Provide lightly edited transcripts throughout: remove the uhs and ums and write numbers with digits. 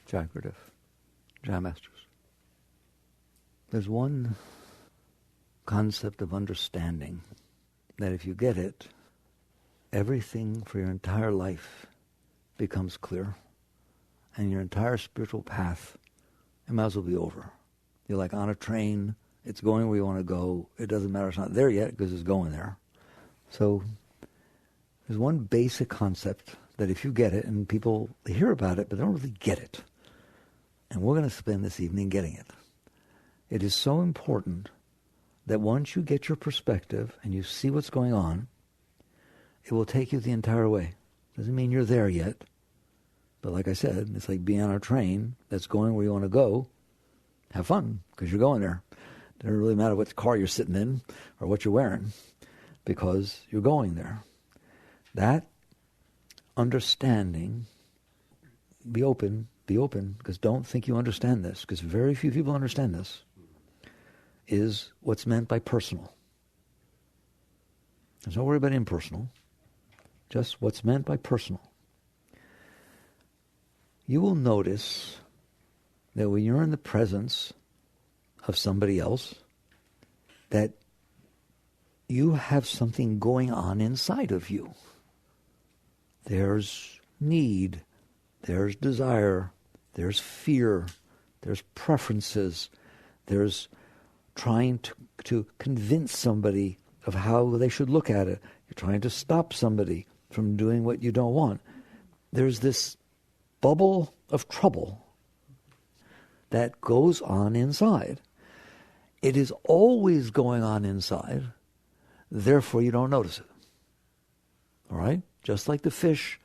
Jagrative. Jam Masters. There's one concept of understanding that if you get it, everything for your entire life becomes clear, and your entire spiritual path, it might as well be over. You're like on a train, it's going where you want to go. It doesn't matter, it's not there yet because it's going there. So there's one basic concept that if you get it, and people they hear about it, but they don't really get it. And we're going to spend this evening getting it. It is so important that once you get your perspective and you see what's going on, it will take you the entire way. Doesn't mean you're there yet. But like I said, it's like being on a train that's going where you want to go. Have fun, because you're going there. It doesn't really matter what car you're sitting in or what you're wearing, because you're going there. That understanding, be open, because don't think you understand this, because very few people understand this, is what's meant by personal. There's no worry about impersonal, just what's meant by personal. You will notice that when you're in the presence of somebody else, that you have something going on inside of you. There's need, there's desire, there's fear, there's preferences, there's trying to convince somebody of how they should look at it. You're trying to stop somebody from doing what you don't want. There's this bubble of trouble that goes on inside. It is always going on inside, therefore you don't notice it. All right? Just like the fish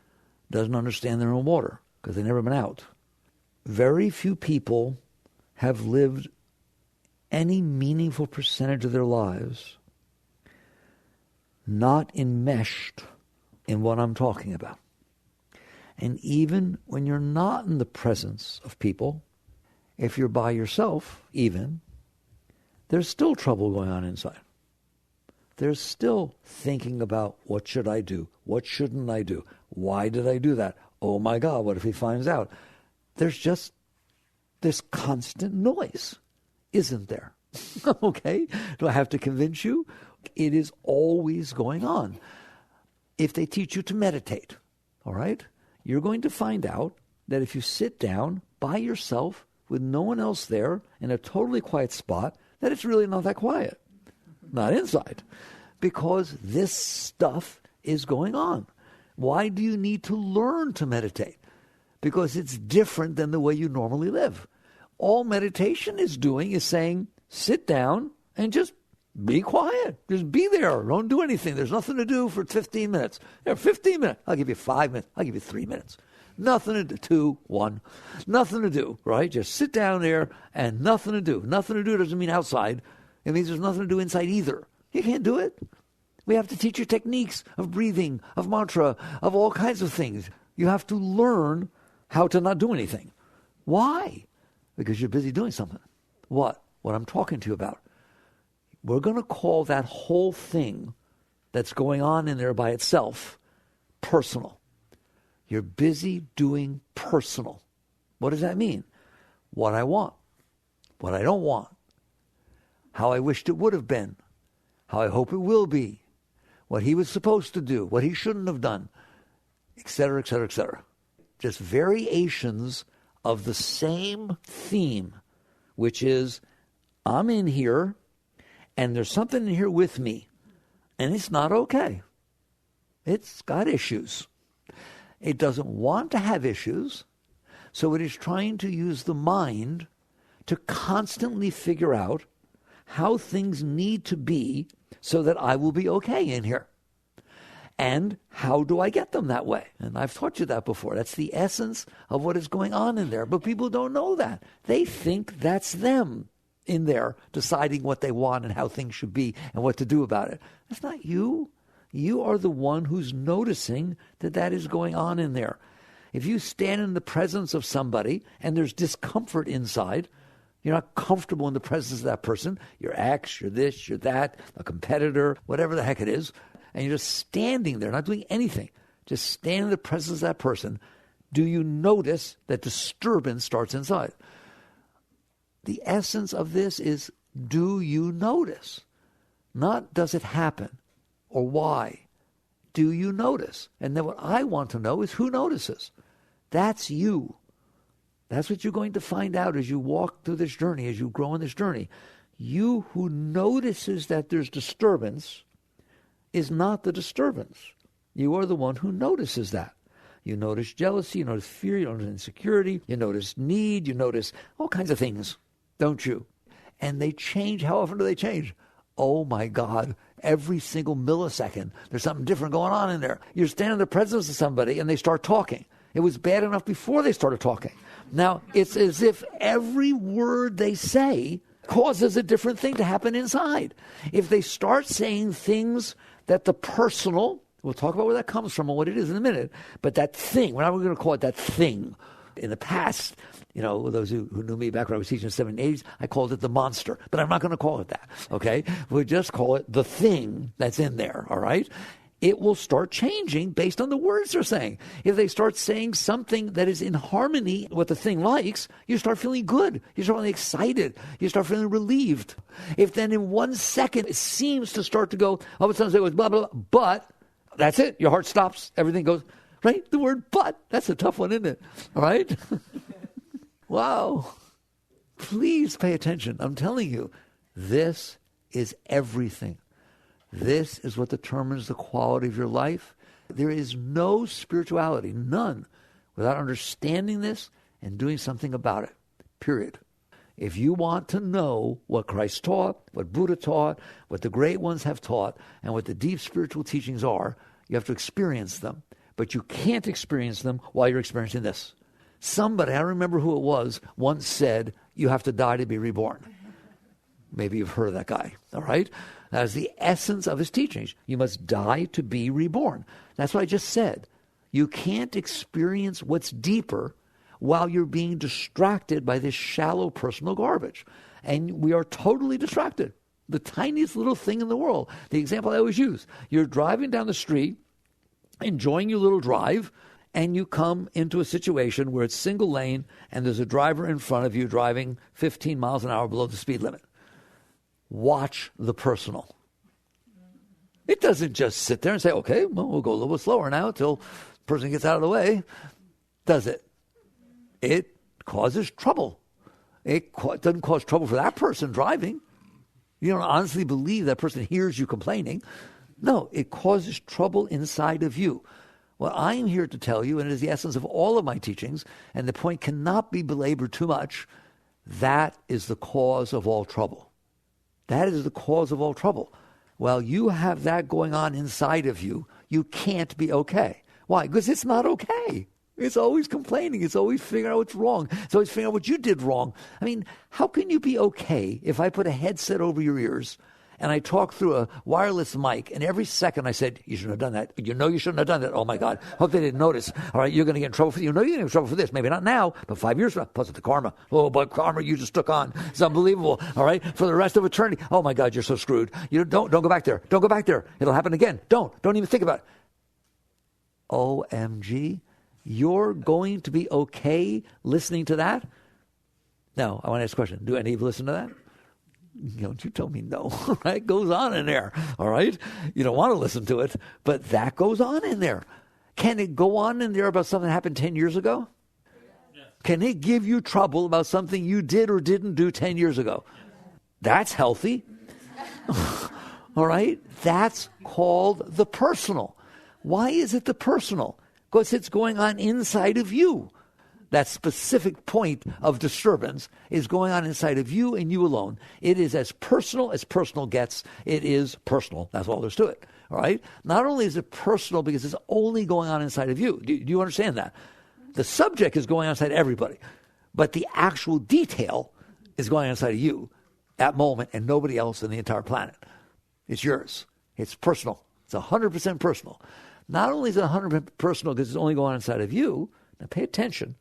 doesn't understand their own water because they've never been out. Very few people have lived any meaningful percentage of their lives not enmeshed in what I'm talking about. And even when you're not in the presence of people, if you're by yourself even, there's still trouble going on inside. There's still thinking about, what should I do? What shouldn't I do? Why did I do that? Oh my God, what if he finds out? There's just this constant noise, isn't there? Okay? Do I have to convince you? It is always going on. If they teach you to meditate, all right, you're going to find out that if you sit down by yourself with no one else there in a totally quiet spot, that it's really not that quiet. Not inside. Because this stuff is going on. Why do you need to learn to meditate? Because it's different than the way you normally live. All meditation is doing is saying, sit down and just be quiet. Just be there. Don't do anything. There's nothing to do for 15 minutes. 15 minutes. I'll give you 5 minutes. I'll give you 3 minutes. Nothing to do. 2, 1. Nothing to do, right? Just sit down there and nothing to do. Nothing to do doesn't mean outside. It means there's nothing to do inside either. You can't do it. We have to teach you techniques of breathing, of mantra, of all kinds of things. You have to learn how to not do anything. Why? Because you're busy doing something. What? What I'm talking to you about. We're going to call that whole thing that's going on in there by itself personal. You're busy doing personal. What does that mean? What I want, what I don't want, how I wished it would have been, how I hope it will be, what he was supposed to do, what he shouldn't have done, etc., etc., etc. Just variations of the same theme, which is, I'm in here, and there's something in here with me, and it's not okay. It's got issues. It doesn't want to have issues, so it is trying to use the mind to constantly figure out how things need to be so that I will be okay in here. And how do I get them that way? And I've taught you that before. That's the essence of what is going on in there. But people don't know that. They think that's them in there deciding what they want and how things should be and what to do about it. That's not you. You are the one who's noticing that that is going on in there. If you stand in the presence of somebody and there's discomfort inside, you're not comfortable in the presence of that person, your ex, you're this, you're that, a competitor, whatever the heck it is, and you're just standing there, not doing anything, just standing in the presence of that person, Do you notice that disturbance starts inside? The essence of this is, do you notice? Not does it happen or why. Do you notice? And then what I want to know is who notices. That's you. That's what you're going to find out as you walk through this journey, as you grow in this journey. You who notices that there's disturbance is not the disturbance. You are the one who notices that. You notice jealousy, you notice fear, you notice insecurity, you notice need, you notice all kinds of things, don't you? And they change. How often do they change? Oh my God, every single millisecond, there's something different going on in there. You're standing in the presence of somebody and they start talking. It was bad enough before they started talking. Now, it's as if every word they say causes a different thing to happen inside. If they start saying things that the personal, we'll talk about where that comes from and what it is in a minute, but that thing, we're not going to call it that thing. In the past, those who knew me back when I was teaching in the 70s, I called it the monster. But I'm not going to call it that, okay? We'll just call it the thing that's in there, all right? It will start changing based on the words they're saying. If they start saying something that is in harmony with what the thing likes, you start feeling good. You start feeling excited. You start feeling relieved. If then in 1 second it seems to start to go, all of a sudden it goes blah, blah, blah, but that's it. Your heart stops. Everything goes, right? The word but, that's a tough one, isn't it? All right? Wow. Please pay attention. I'm telling you, this is everything. This is what determines the quality of your life. There is no spirituality, none, without understanding this and doing something about it, period. If you want to know what Christ taught, what Buddha taught, what the great ones have taught, and what the deep spiritual teachings are, you have to experience them. But you can't experience them while you're experiencing this. Somebody, I don't remember who it was, once said, you have to die to be reborn. Maybe you've heard of that guy, all right? That is the essence of his teachings. You must die to be reborn. That's what I just said. You can't experience what's deeper while you're being distracted by this shallow personal garbage. And we are totally distracted. The tiniest little thing in the world. The example I always use, you're driving down the street, enjoying your little drive, and you come into a situation where it's single lane and there's a driver in front of you driving 15 miles an hour below the speed limit. Watch the personal. It doesn't just sit there and say, okay, well, we'll go a little bit slower now until the person gets out of the way. Does it? It causes trouble. It doesn't cause trouble for that person driving. You don't honestly believe that person hears you complaining. No, it causes trouble inside of you. What I'm here to tell you, and it is the essence of all of my teachings, and the point cannot be belabored too much, that is the cause of all trouble. That is the cause of all trouble. While you have that going on inside of you, you can't be okay. Why? Because it's not okay. It's always complaining. It's always figuring out what's wrong. It's always figuring out what you did wrong. I mean, how can you be okay if I put a headset over your ears and I talk through a wireless mic, and every second I said, you shouldn't have done that. You know you shouldn't have done that. Oh, my God. Hope they didn't notice. All right, you're going to get in trouble for this. You know you're going to get in trouble for this. Maybe not now, but 5 years from now. Plus, it's the karma. Oh, but karma you just took on. It's unbelievable. All right, for the rest of eternity. Oh, my God, you're so screwed. You don't go back there. Don't go back there. It'll happen again. Don't even think about it. OMG, you're going to be okay listening to that? Now, I want to ask a question. Do any of you listen to that? Don't you tell me no, right? It goes on in there, all right? You don't want to listen to it, but that goes on in there. Can it go on in there about something that happened 10 years ago? Yes. Can it give you trouble about something you did or didn't do 10 years ago? That's healthy. All right? That's called the personal. Why is it the personal? Because it's going on inside of you. That specific point of disturbance is going on inside of you and you alone. It is as personal gets. It is personal. That's all there's to it. All right? Not only is it personal because it's only going on inside of you. Do you understand that? The subject is going on inside everybody. But the actual detail is going on inside of you at moment and nobody else in the entire planet. It's yours. It's personal. It's 100% personal. Not only is it 100% personal because it's only going on inside of you. Now pay attention.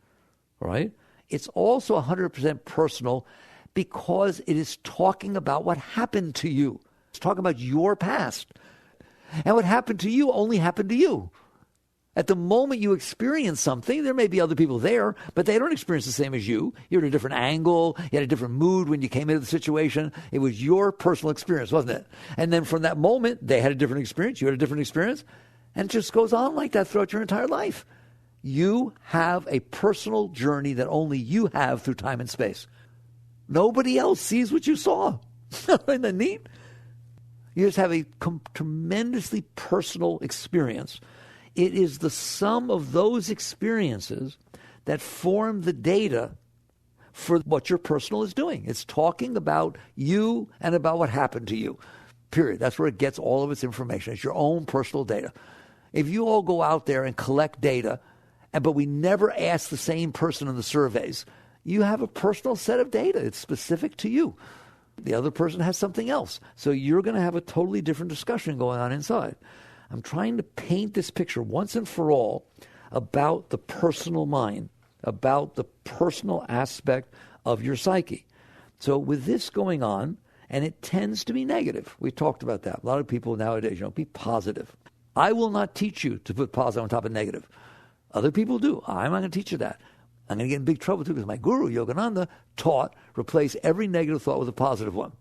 All right? It's also 100% personal because it is talking about what happened to you. It's talking about your past. And what happened to you only happened to you. At the moment you experience something, there may be other people there, but they don't experience the same as you. You're at a different angle. You had a different mood when you came into the situation. It was your personal experience, wasn't it? And then from that moment, they had a different experience. You had a different experience. And it just goes on like that throughout your entire life. You have a personal journey that only you have through time and space. Nobody else sees what you saw. Isn't that neat? You just have a tremendously personal experience. It is the sum of those experiences that form the data for what your personal is doing. It's talking about you and about what happened to you, period. That's where it gets all of its information. It's your own personal data. If you all go out there and collect data, but we never ask the same person in the surveys, you have a personal set of data. It's specific to you. The other person has something else. So you're going to have a totally different discussion going on inside. I'm trying to paint this picture once and for all about the personal mind, about the personal aspect of your psyche. So with this going on, and it tends to be negative. We talked about that. A lot of people nowadays, be positive. I will not teach you to put positive on top of negative. Other people do. I'm not going to teach you that. I'm going to get in big trouble too, because my guru, Yogananda, taught replace every negative thought with a positive one.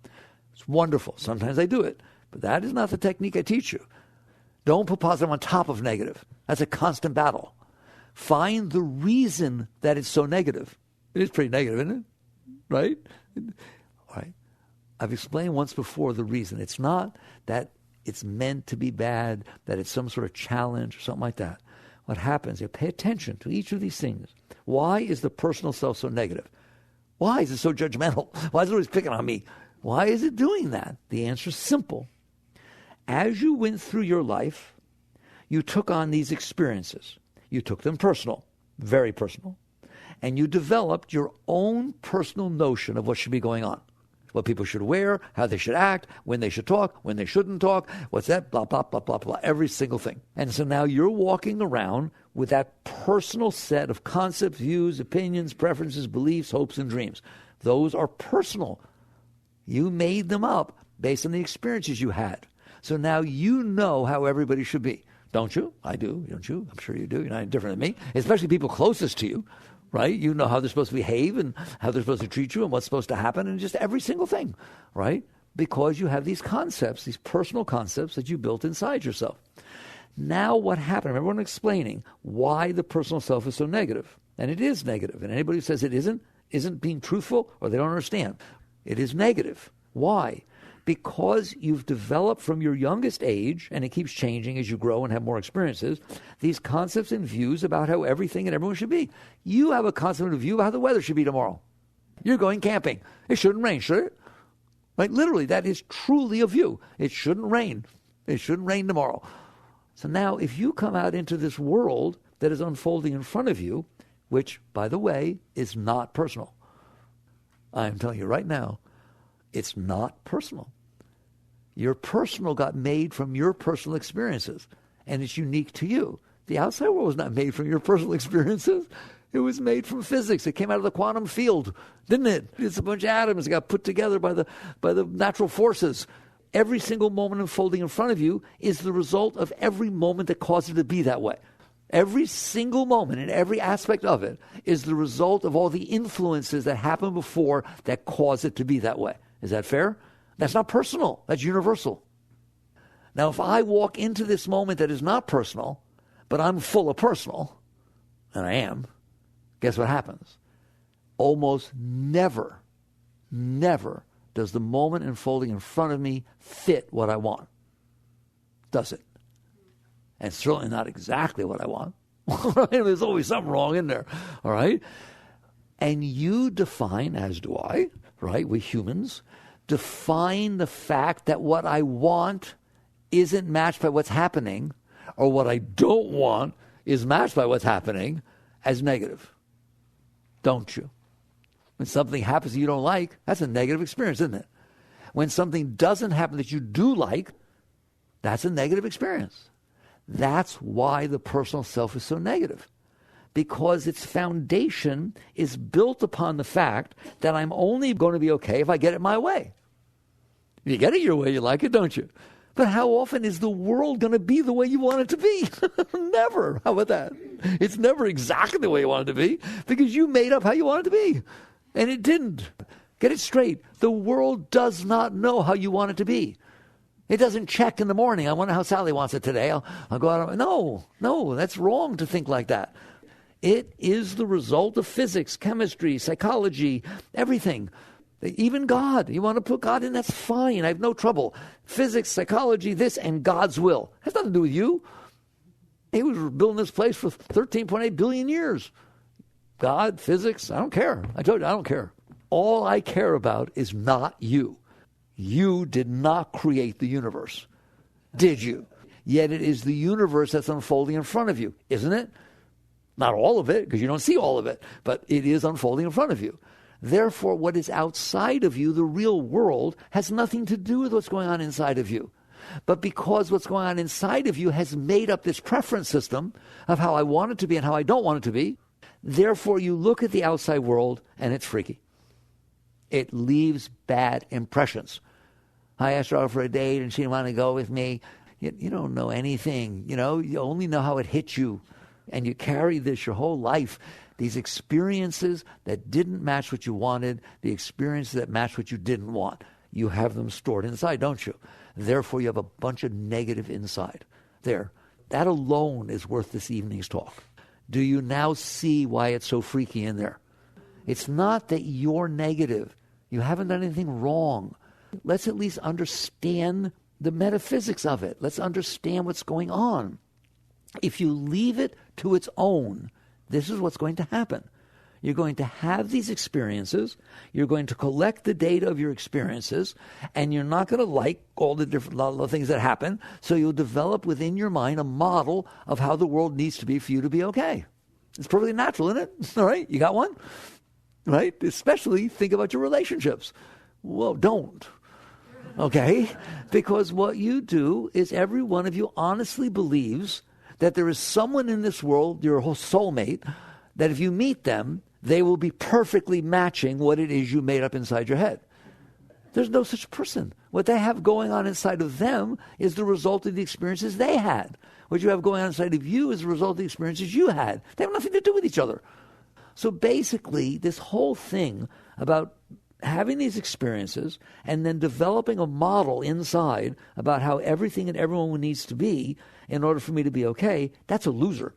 It's wonderful. Sometimes I do it. But that is not the technique I teach you. Don't put positive on top of negative. That's a constant battle. Find the reason that it's so negative. It is pretty negative, isn't it? Right? All right. I've explained once before the reason. It's not that it's meant to be bad, that it's some sort of challenge or something like that. What happens, you pay attention to each of these things. Why is the personal self so negative? Why is it so judgmental? Why is it always picking on me? Why is it doing that? The answer is simple. As you went through your life, you took on these experiences. You took them personal, very personal. And you developed your own personal notion of what should be going on. What people should wear, how they should act, when they should talk, when they shouldn't talk, what's that, blah, blah, blah, blah, blah, every single thing. And so now you're walking around with that personal set of concepts, views, opinions, preferences, beliefs, hopes, and dreams. Those are personal. You made them up based on the experiences you had. So now you know how everybody should be. Don't you? I do. Don't you? I'm sure you do. You're not any different than me. Especially people closest to you, right? You know how they're supposed to behave and how they're supposed to treat you and what's supposed to happen and just every single thing, right? Because you have these concepts, these personal concepts that you built inside yourself. Now what happened? Remember when I'm explaining why the personal self is so negative. And it is negative. And anybody who says it isn't being truthful or they don't understand. It is negative. Why? Because you've developed from your youngest age, and it keeps changing as you grow and have more experiences, these concepts and views about how everything and everyone should be. You have a concept and view about how the weather should be tomorrow. You're going camping. It shouldn't rain, should it? Like literally, that is truly a view. It shouldn't rain. It shouldn't rain tomorrow. So now if you come out into this world that is unfolding in front of you, which, by the way, is not personal. I'm telling you right now, it's not personal. Your personal got made from your personal experiences, and it's unique to you. The outside world was not made from your personal experiences. It was made from physics. It came out of the quantum field, didn't it? It's a bunch of atoms that got put together by the natural forces. Every single moment unfolding in front of you is the result of every moment that caused it to be that way. Every single moment and every aspect of it is the result of all the influences that happened before that caused it to be that way. Is that fair? That's not personal. That's universal. Now, if I walk into this moment that is not personal, but I'm full of personal, and I am, guess what happens? Almost never does the moment unfolding in front of me fit what I want. Does it? And certainly not exactly what I want. Right? There's always something wrong in there. All right? And you define, as do I, right? We humans define the fact that what I want isn't matched by what's happening, or what I don't want is matched by what's happening as negative. Don't you? When something happens that you don't like, that's a negative experience, isn't it? When something doesn't happen that you do like, that's a negative experience. That's why the personal self is so negative. Because its foundation is built upon the fact that I'm only going to be okay if I get it my way. If you get it your way, you like it, don't you? But how often is the world going to be the way you want it to be? Never. How about that? It's never exactly the way you want it to be because you made up how you want it to be. And it didn't. Get it straight. The world does not know how you want it to be. It doesn't check in the morning. I wonder how Sally wants it today. I'll go out. No, that's wrong to think like that. It is the result of physics, chemistry, psychology, everything. Even God. You want to put God in, that's fine. I have no trouble. Physics, psychology, this, and God's will. It has nothing to do with you. He was building this place for 13.8 billion years. God, physics, I don't care. I told you, I don't care. All I care about is not you. You did not create the universe, did you? Yet it is the universe that's unfolding in front of you, isn't it? Not all of it, because you don't see all of it, but it is unfolding in front of you. Therefore, what is outside of you, the real world, has nothing to do with what's going on inside of you. But because what's going on inside of you has made up this preference system of how I want it to be and how I don't want it to be, therefore you look at the outside world and it's freaky. It leaves bad impressions. I asked her out for a date and she didn't want to go with me. You don't know anything. You only know how it hit you. And you carry this your whole life. These experiences that didn't match what you wanted, the experiences that match what you didn't want. You have them stored inside, don't you? Therefore, you have a bunch of negative inside. There. That alone is worth this evening's talk. Do you now see why it's so freaky in there? It's not that you're negative. You haven't done anything wrong. Let's at least understand the metaphysics of it. Let's understand what's going on. If you leave it to its own, this is what's going to happen. You're going to have these experiences. You're going to collect the data of your experiences, and you're not going to like all the different things that happen. So you'll develop within your mind a model of how the world needs to be for you to be okay. It's perfectly natural, isn't it? All right, you got one? Right? Especially think about your relationships. Well, don't. Okay? Because what you do is every one of you honestly believes that there is someone in this world, your whole soulmate, that if you meet them, they will be perfectly matching what it is you made up inside your head. There's no such person. What they have going on inside of them is the result of the experiences they had. What you have going on inside of you is the result of the experiences you had. They have nothing to do with each other. So basically, this whole thing about having these experiences and then developing a model inside about how everything and everyone needs to be in order for me to be okay, that's a loser.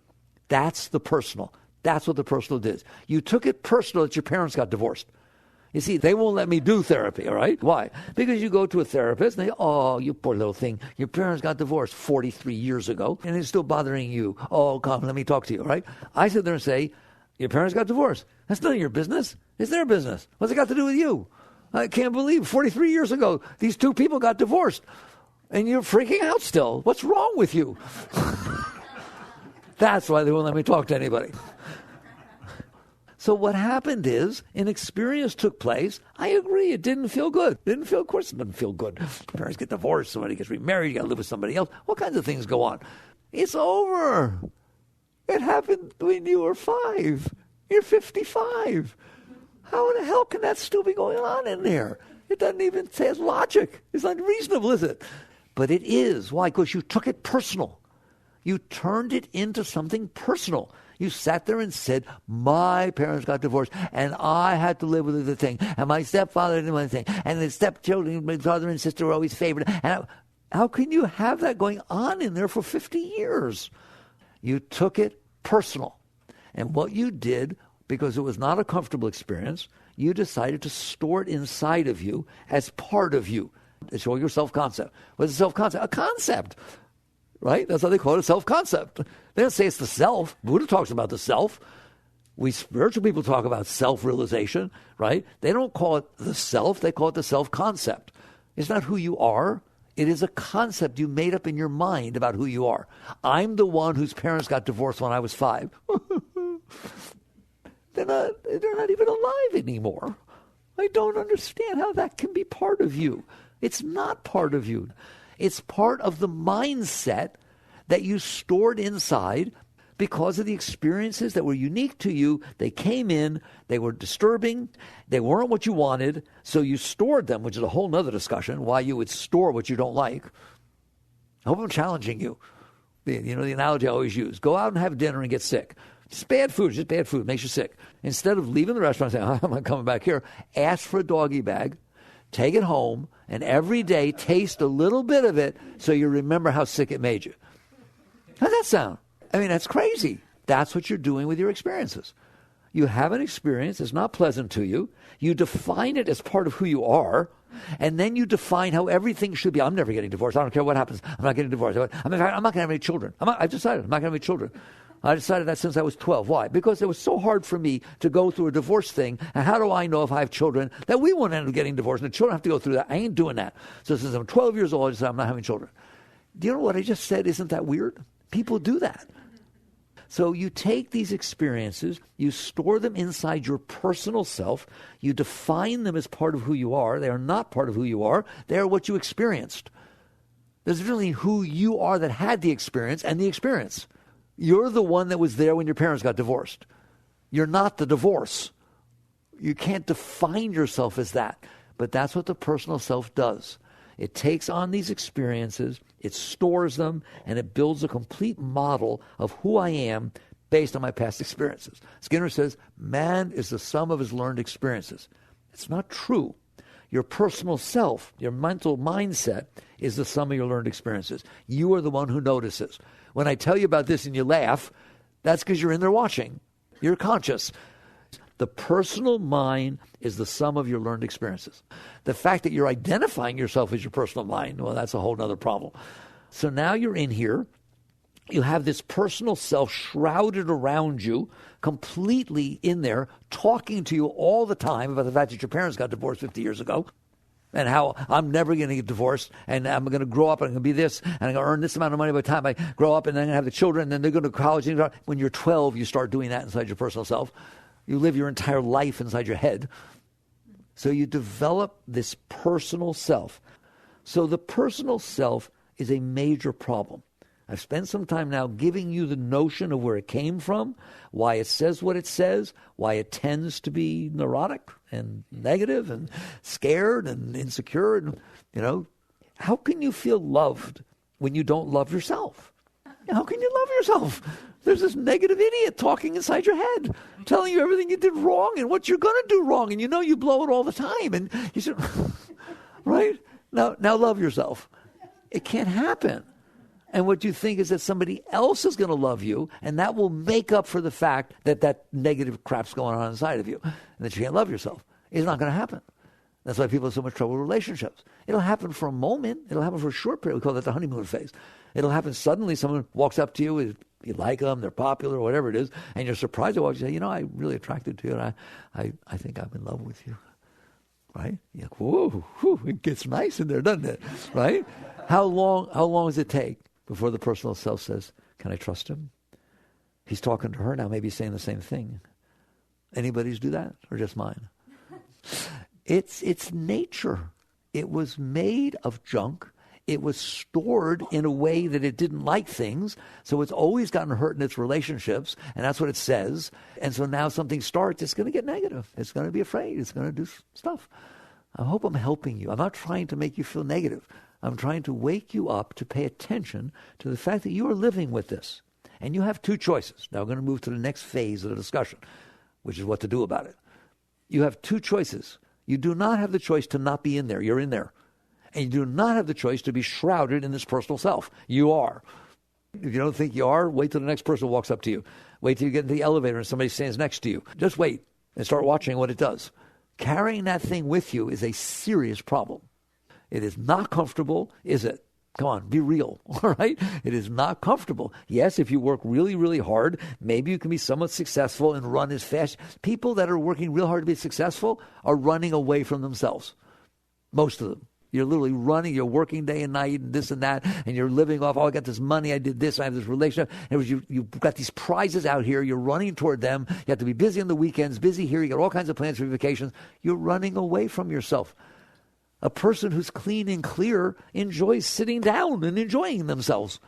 That's the personal. That's what the personal is. You took it personal that your parents got divorced. You see, they won't let me do therapy, all right? Why? Because you go to a therapist and they, oh, you poor little thing. Your parents got divorced 43 years ago and it's still bothering you. Oh, come, let me talk to you, all right? I sit there and say, your parents got divorced. That's none of your business. It's their business. What's it got to do with you? I can't believe 43 years ago, these two people got divorced. And you're freaking out still. What's wrong with you? That's why they won't let me talk to anybody. So what happened is, an experience took place. I agree, it didn't feel good. Of course it didn't feel good. Parents get divorced, somebody gets remarried, you got to live with somebody else. What kinds of things go on? It's over. It happened when you were 5. You're 55. How in the hell can that still be going on in there? It doesn't even say it's logic. It's unreasonable, is it? But it is. Why? Because you took it personal. You turned it into something personal. You sat there and said, my parents got divorced, and I had to live with the thing, and my stepfather didn't want the thing, and the stepchildren, my brother and sister were always favored. And how can you have that going on in there for 50 years? You took it personal. And what you did, because it was not a comfortable experience, you decided to store it inside of you as part of you. It's all your self-concept. What's a self-concept? A concept. Right? That's how they call it, a self-concept. They don't say it's the self. Buddha talks about the self. We spiritual people talk about self-realization, right? They don't call it the self. They call it the self-concept. It's not who you are. It is a concept you made up in your mind about who you are. I'm the one whose parents got divorced when I was 5. They're not even alive anymore. I don't understand how that can be part of you. It's not part of you. It's part of the mindset that you stored inside because of the experiences that were unique to you. They came in, they were disturbing, they weren't what you wanted, so you stored them, which is a whole nother discussion, why you would store what you don't like. I hope I'm challenging you. The analogy I always use. Go out and have dinner and get sick. It's bad food. Just bad food. Makes you sick. Instead of leaving the restaurant and saying, I'm not coming back here, ask for a doggy bag, take it home, and every day taste a little bit of it so you remember how sick it made you. How's that sound? I mean, that's crazy. That's what you're doing with your experiences. You have an experience. It's not pleasant to you. You define it as part of who you are. And then you define how everything should be. I'm never getting divorced. I don't care what happens. I'm not getting divorced. I'm not going to have any children. I've decided I'm not going to have any children. I decided that since I was 12. Why? Because it was so hard for me to go through a divorce thing. And how do I know if I have children that we won't end up getting divorced and the children have to go through that? I ain't doing that. So since I'm 12 years old, I decided I'm not having children. Do you know what I just said? Isn't that weird? People do that. So you take these experiences, you store them inside your personal self, you define them as part of who you are. They are not part of who you are. They are what you experienced. There's really who you are that had the experience and the experience. You're the one that was there when your parents got divorced. You're not the divorce. You can't define yourself as that. But that's what the personal self does. It takes on these experiences, it stores them, and it builds a complete model of who I am based on my past experiences. Skinner says, man is the sum of his learned experiences. It's not true. Your personal self, your mental mindset, is the sum of your learned experiences. You are the one who notices. When I tell you about this and you laugh, that's because you're in there watching. You're conscious. The personal mind is the sum of your learned experiences. The fact that you're identifying yourself as your personal mind, well, that's a whole other problem. So now you're in here. You have this personal self shrouded around you, completely in there, talking to you all the time about the fact that your parents got divorced 50 years ago and how I'm never going to get divorced and I'm going to grow up and I'm going to be this and I'm going to earn this amount of money by the time I grow up and then I'm going to have the children and then they're going to college. When you're 12, you start doing that inside your personal self. You live your entire life inside your head. So you develop this personal self. So the personal self is a major problem. I've spent some time now giving you the notion of where it came from, why it says what it says, why it tends to be neurotic and negative and scared and insecure. And, how can you feel loved when you don't love yourself? How can you love yourself? There's this negative idiot talking inside your head, telling you everything you did wrong and what you're going to do wrong. And you blow it all the time. And you said, right? Now love yourself. It can't happen. And what you think is that somebody else is going to love you, and that will make up for the fact that negative crap's going on inside of you, and that you can't love yourself. It's not going to happen. That's why people have so much trouble with relationships. It'll happen for a moment. It'll happen for a short period. We call that the honeymoon phase. It'll happen suddenly. Someone walks up to you, you like them, they're popular, whatever it is, and you're surprised to watch. You say, I'm really attracted to you, and I think I'm in love with you. Right? You're like, whoa, it gets nice in there, doesn't it? Right? How long does it take before the personal self says, can I trust him? He's talking to her now, maybe saying the same thing. Anybody's do that, or just mine? It's nature. It was made of junk. It was stored in a way that it didn't like things, so it's always gotten hurt in its relationships, and that's what it says. And so now something starts, it's going to get negative. It's going to be afraid. It's going to do stuff. I hope I'm helping you. I'm not trying to make you feel negative. I'm trying to wake you up to pay attention to the fact that you are living with this. And you have two choices. Now we're going to move to the next phase of the discussion, which is what to do about it. You have two choices. You do not have the choice to not be in there. You're in there. And you do not have the choice to be shrouded in this personal self. You are. If you don't think you are, wait till the next person walks up to you. Wait till you get into the elevator and somebody stands next to you. Just wait and start watching what it does. Carrying that thing with you is a serious problem. It is not comfortable, is it? Come on, be real, all right? It is not comfortable. Yes, if you work really, really hard, maybe you can be somewhat successful and run as fast. People that are working real hard to be successful are running away from themselves. Most of them. You're literally running, you're working day and night and this and that, and you're living off, I got this money, I did this, I have this relationship. And you've got these prizes out here, you're running toward them. You have to be busy on the weekends, busy here, you got all kinds of plans for vacations. You're running away from yourself. A person who's clean and clear enjoys sitting down and enjoying themselves.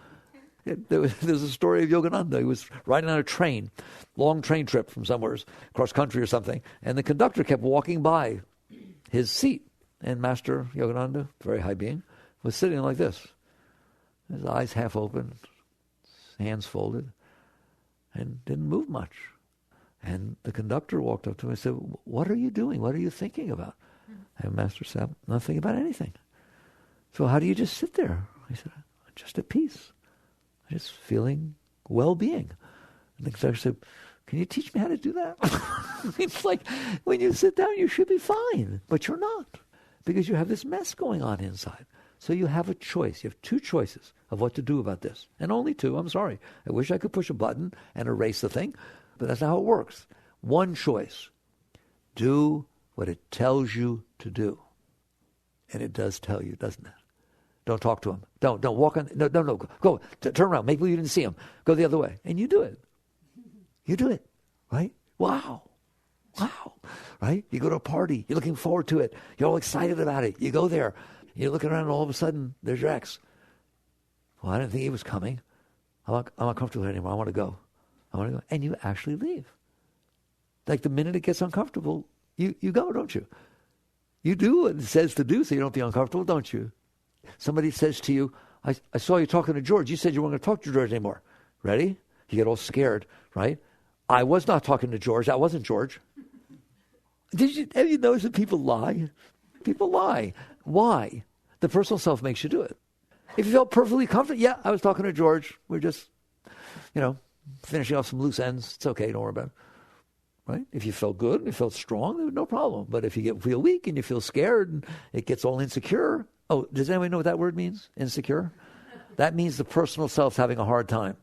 There's a story of Yogananda. He was riding on a train, long train trip from somewhere, cross country or something, and the conductor kept walking by his seat. And Master Yogananda, very high being, was sitting like this. his eyes half open, his hands folded, and didn't move much. And the conductor walked up to him and said, "What are you doing? What are you thinking about?" And Master said, "I'm not thinking about anything." "So how do you just sit there?" He said, "I'm just at peace. I'm just feeling well-being." And the conductor said, "Can you teach me how to do that?" It's like, when you sit down, you should be fine, but you're not, because you have this mess going on inside. So you have a choice. You have two choices of what to do about this. And only two. I'm sorry. I wish I could push a button and erase the thing, but that's not how it works. One choice. Do what it tells you to do. And it does tell you, doesn't it? Don't talk to him. Don't walk on. No. Go. Turn around. Make believe you didn't see him. Go the other way. And you do it. You do it. Right? Wow. Right? You go to a party. You're looking forward to it. You're all excited about it. You go there. You're looking around and all of a sudden, there's your ex. "Well, I didn't think he was coming. I'm not comfortable here anymore. I want to go. And you actually leave. Like the minute it gets uncomfortable, you go, don't you? You do what it says to do so you don't be uncomfortable, don't you? Somebody says to you, I saw you talking to George. You said you weren't going to talk to George anymore. Ready? You get all scared, right? I was not talking to George. That wasn't George. Have you noticed that people lie? People lie. Why? The personal self makes you do it. If you felt perfectly comfortable, yeah, I was talking to George. We're just, finishing off some loose ends. It's okay. Don't worry about it. Right? If you felt good and you felt strong, no problem. But if you feel weak and you feel scared and it gets all insecure. Oh, does anyone know what that word means? Insecure? That means the personal self's having a hard time.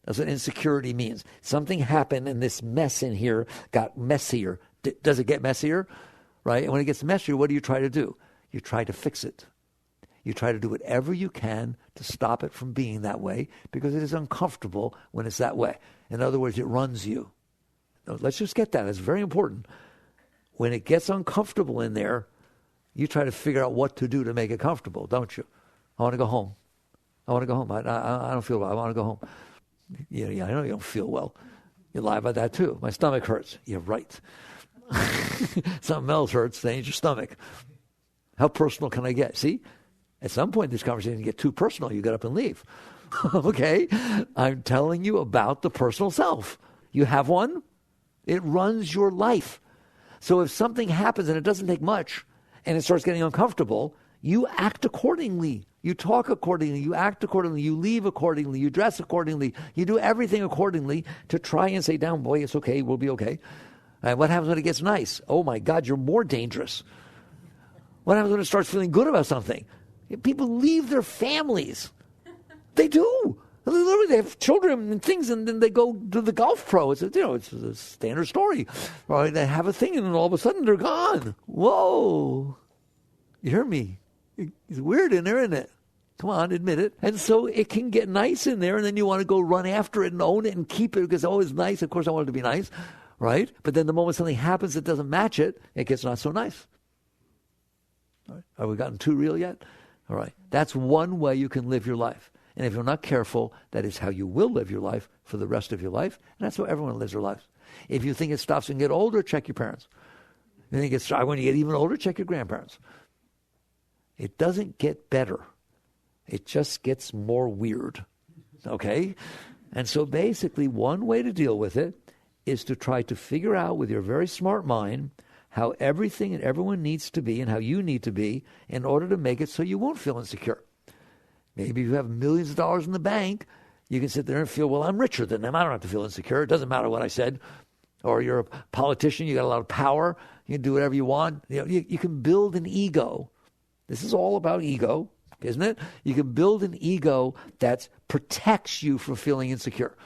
That's what insecurity means. Something happened and this mess in here got messier. Does it get messier? Right? And when it gets messier, what do you try to do? You try to fix it. You try to do whatever you can to stop it from being that way, because it is uncomfortable when it's that way. In other words, it runs you. Let's just get that. It's very important. When it gets uncomfortable in there, you try to figure out what to do to make it comfortable, don't you? I want to go home. I don't feel well. I want to go home. Yeah, I know you don't feel well. You lie about that too. My stomach hurts. You're right. Something else hurts. That ain't your stomach. How personal can I get? See? At some point, this conversation can get too personal. You get up and leave. Okay? I'm telling you about the personal self. You have one? It runs your life. So if something happens and it doesn't take much and it starts getting uncomfortable, you act accordingly. You talk accordingly. You act accordingly. You leave accordingly. You dress accordingly. You do everything accordingly to try and say, "Down, boy, it's okay. We'll be okay." And what happens when it gets nice? Oh, my God, you're more dangerous. What happens when it starts feeling good about something? People leave their families. They do. Literally, they have children and things, and then they go to the golf pro. It's a standard story. Right? They have a thing, and then all of a sudden they're gone. Whoa. You hear me? It's weird in there, isn't it? Come on, admit it. And so it can get nice in there, and then you want to go run after it and own it and keep it because, oh, it's nice. Of course, I want it to be nice, right? But then the moment something happens that doesn't match it, it gets not so nice. All right. Have we gotten too real yet? All right. That's one way you can live your life. And if you're not careful, that is how you will live your life for the rest of your life. And that's how everyone lives their lives. If you think it stops when you get older, check your parents. If you think it stops when you get even older, check your grandparents. It doesn't get better. It just gets more weird. Okay? And so basically one way to deal with it is to try to figure out with your very smart mind how everything and everyone needs to be and how you need to be in order to make it so you won't feel insecure. Maybe you have millions of dollars in the bank. You can sit there and feel, well, I'm richer than them. I don't have to feel insecure. It doesn't matter what I said. Or you're a politician. You got a lot of power. You can do whatever you want. You can build an ego. This is all about ego, isn't it? You can build an ego that protects you from feeling insecure,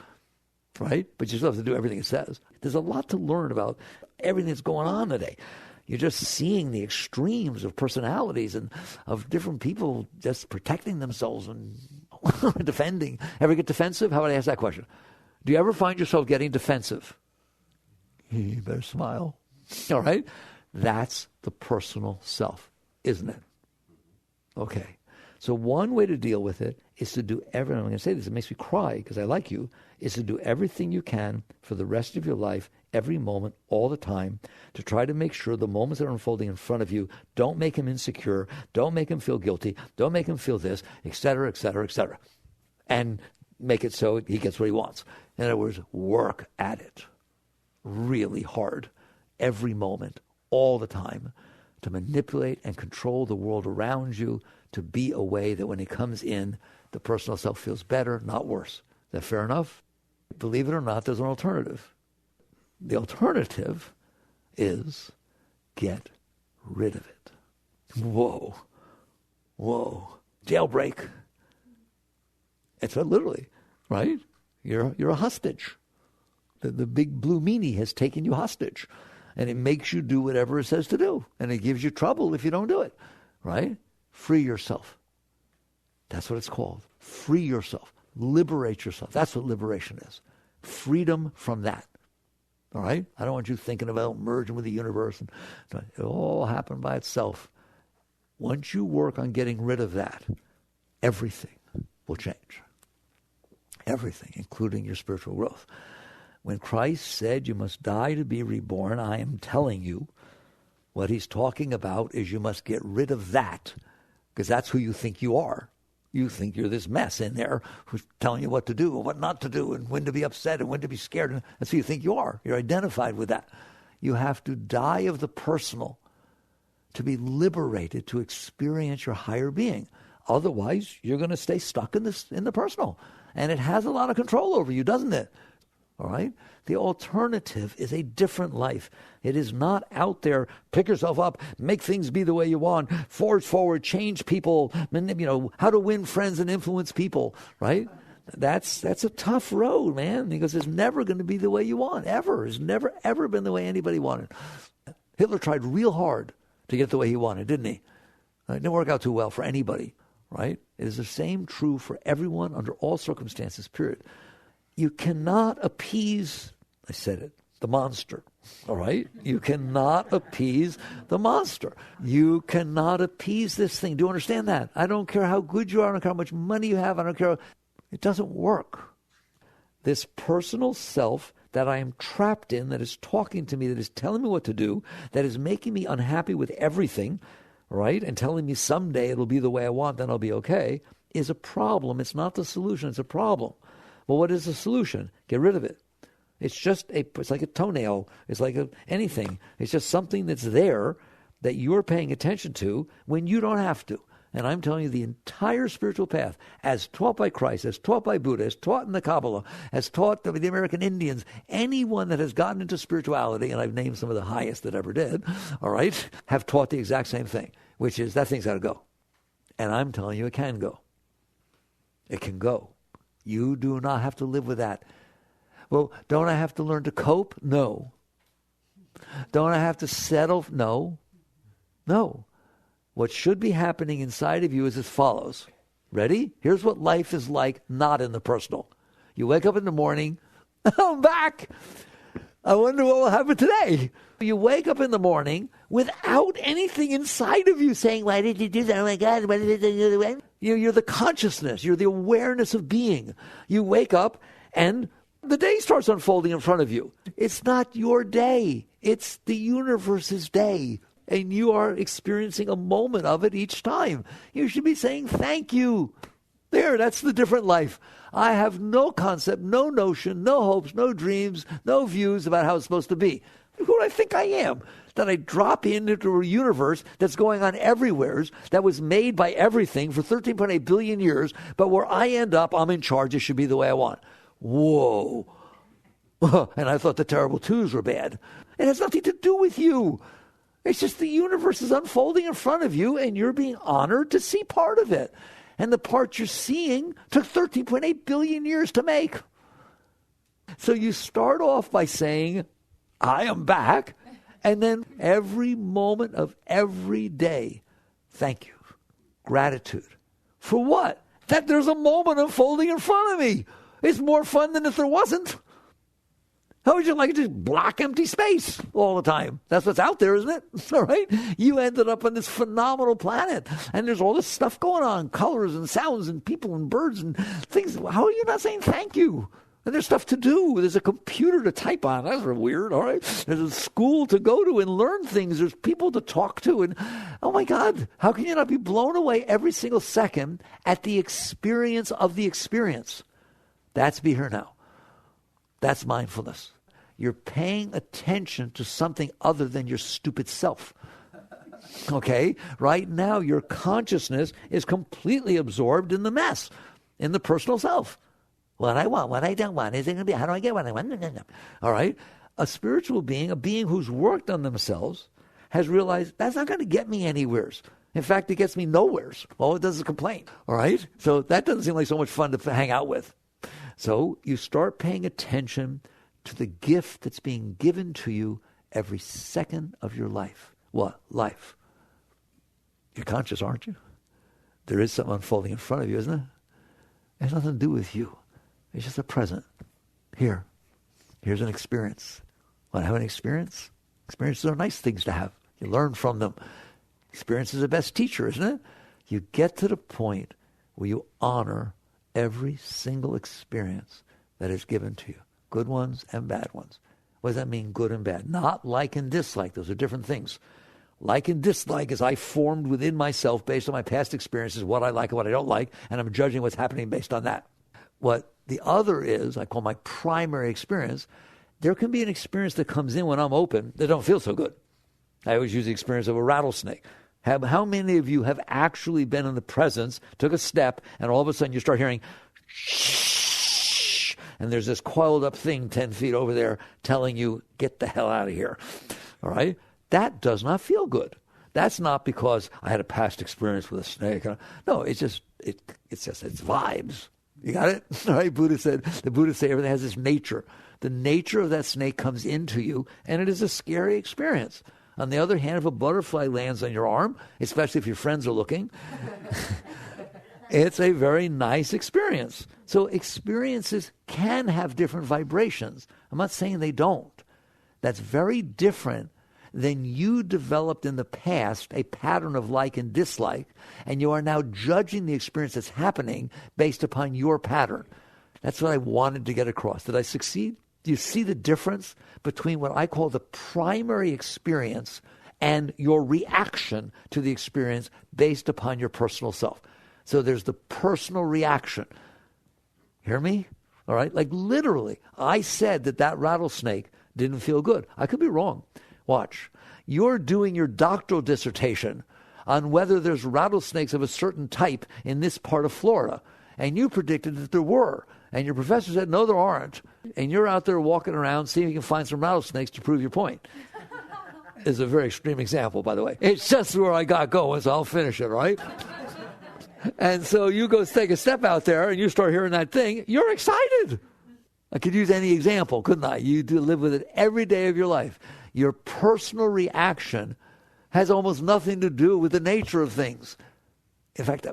right? But you still have to do everything it says. There's a lot to learn about everything that's going on today. You're just seeing the extremes of personalities and of different people just protecting themselves and defending. Ever get defensive? How about I ask that question? Do you ever find yourself getting defensive? You better smile. All right? That's the personal self, isn't it? Okay. So one way to deal with it is to do everything. I'm going to say this, it makes me cry because I like you, is to do everything you can for the rest of your life, every moment, all the time, to try to make sure the moments that are unfolding in front of you don't make him insecure, don't make him feel guilty, don't make him feel this, etc., etc., etc. And make it so he gets what he wants. In other words, work at it really hard, every moment, all the time, to manipulate and control the world around you, to be a way that when it comes in, the personal self feels better, not worse. Is that fair enough? Believe it or not, there's an alternative. The alternative is get rid of it. Whoa. Jailbreak. It's literally, right? You're a hostage. The big blue meanie has taken you hostage. And it makes you do whatever it says to do. And it gives you trouble if you don't do it. Right? Free yourself. That's what it's called. Free yourself. Liberate yourself. That's what liberation is. Freedom from that. All right? I don't want you thinking about merging with the universe. And it all happened by itself. Once you work on getting rid of that, everything will change. Everything, including your spiritual growth. When Christ said you must die to be reborn, I am telling you, what he's talking about is you must get rid of that, because that's who you think you are. You think you're this mess in there who's telling you what to do and what not to do and when to be upset and when to be scared. And that's who you think you are. You're identified with that. You have to die of the personal to be liberated to experience your higher being. Otherwise, you're going to stay stuck in the personal. And it has a lot of control over you, doesn't it? All right? The alternative is a different life. It is not out there, pick yourself up, make things be the way you want, forge forward, change people, how to win friends and influence people, right? That's a tough road, man, because it's never going to be the way you want, ever. It's never, ever been the way anybody wanted. Hitler tried real hard to get the way he wanted, didn't he? It didn't work out too well for anybody, right? It is the same true for everyone under all circumstances, period. You cannot appease, I said it, the monster, all right? You cannot appease the monster. You cannot appease this thing. Do you understand that? I don't care how good you are. I don't care how much money you have. I don't care. It doesn't work. This personal self that I am trapped in, that is talking to me, that is telling me what to do, that is making me unhappy with everything, right? And telling me someday it'll be the way I want, then I'll be okay, is a problem. It's not the solution. It's a problem. Well, what is the solution? Get rid of it. It's like a toenail. It's like anything. It's just something that's there that you're paying attention to when you don't have to. And I'm telling you, the entire spiritual path, as taught by Christ, as taught by Buddha, as taught in the Kabbalah, as taught by the American Indians, anyone that has gotten into spirituality, and I've named some of the highest that ever did, all right, have taught the exact same thing, which is that thing's got to go. And I'm telling you, it can go. It can go. You do not have to live with that. Well, don't I have to learn to cope? No. Don't I have to settle? No. No. What should be happening inside of you is as follows. Ready? Here's what life is like, not in the personal. You wake up in the morning, I'm back. I wonder what will happen today. You wake up in the morning without anything inside of you saying, why did you do that? Oh my God, why did you do that? You're the consciousness. You're the awareness of being. You wake up and the day starts unfolding in front of you. It's not your day. It's the universe's day. And you are experiencing a moment of it each time. You should be saying thank you. There, that's the different life. I have no concept, no notion, no hopes, no dreams, no views about how it's supposed to be. Who do I think I am? That I drop into a universe that's going on everywhere, that was made by everything for 13.8 billion years, but where I end up, I'm in charge. It should be the way I want. Whoa. And I thought the terrible twos were bad. It has nothing to do with you. It's just the universe is unfolding in front of you, and you're being honored to see part of it. And the part you're seeing took 13.8 billion years to make. So you start off by saying, I am back. And then every moment of every day, thank you. Gratitude. For what? That there's a moment unfolding in front of me. It's more fun than if there wasn't. How would you like just black, empty space all the time? That's what's out there, isn't it? All right? You ended up on this phenomenal planet, and there's all this stuff going on, colors and sounds and people and birds and things. How are you not saying thank you? And there's stuff to do. There's a computer to type on. That's weird, all right? There's a school to go to and learn things. There's people to talk to. And, oh, my God, how can you not be blown away every single second at the experience of the experience? That's Be Here Now. That's mindfulness. You're paying attention to something other than your stupid self. Okay? Right now, your consciousness is completely absorbed in the mess, in the personal self. What I want, what I don't want, is it going to be, how do I get what I want? All right? A spiritual being, a being who's worked on themselves, has realized that's not going to get me anywheres. In fact, it gets me nowheres. All it does is complain. All right? So that doesn't seem like so much fun to hang out with. So you start paying attention to the gift that's being given to you every second of your life. What? Life. You're conscious, aren't you? There is something unfolding in front of you, isn't it? It has nothing to do with you. It's just a present. Here. Here's an experience. Want to have an experience? Experiences are nice things to have. You learn from them. Experience is the best teacher, isn't it? You get to the point where you honor every single experience that is given to you. Good ones and bad ones. What does that mean, good and bad? Not like and dislike. Those are different things. Like and dislike is I formed within myself based on my past experiences what I like and what I don't like, and I'm judging what's happening based on that. What the other is, I call my primary experience. There can be an experience that comes in when I'm open that don't feel so good. I always use the experience of a rattlesnake. How many of you have actually been in the presence, took a step, and all of a sudden you start hearing shh, and there's this coiled up thing 10 feet over there telling you, get the hell out of here. All right? That does not feel good. That's not because I had a past experience with a snake. No, it's vibes. You got it? All right, the Buddha said everything has this nature. The nature of that snake comes into you, and it is a scary experience. On the other hand, if a butterfly lands on your arm, especially if your friends are looking, it's a very nice experience. So experiences can have different vibrations. I'm not saying they don't. That's very different than you developed in the past a pattern of like and dislike, and you are now judging the experience that's happening based upon your pattern. That's what I wanted to get across. Did I succeed? Do you see the difference between what I call the primary experience and your reaction to the experience based upon your personal self? So there's the personal reaction. Hear me? All right? Like literally, I said that rattlesnake didn't feel good. I could be wrong. Watch. You're doing your doctoral dissertation on whether there's rattlesnakes of a certain type in this part of Florida. And you predicted that there were. And your professor said, no, there aren't. And you're out there walking around seeing if you can find some rattlesnakes to prove your point. It's a very extreme example, by the way. It's just where I got going, so I'll finish it, right? And so you go take a step out there and you start hearing that thing. You're excited. I could use any example, couldn't I? You do live with it every day of your life. Your personal reaction has almost nothing to do with the nature of things. In fact,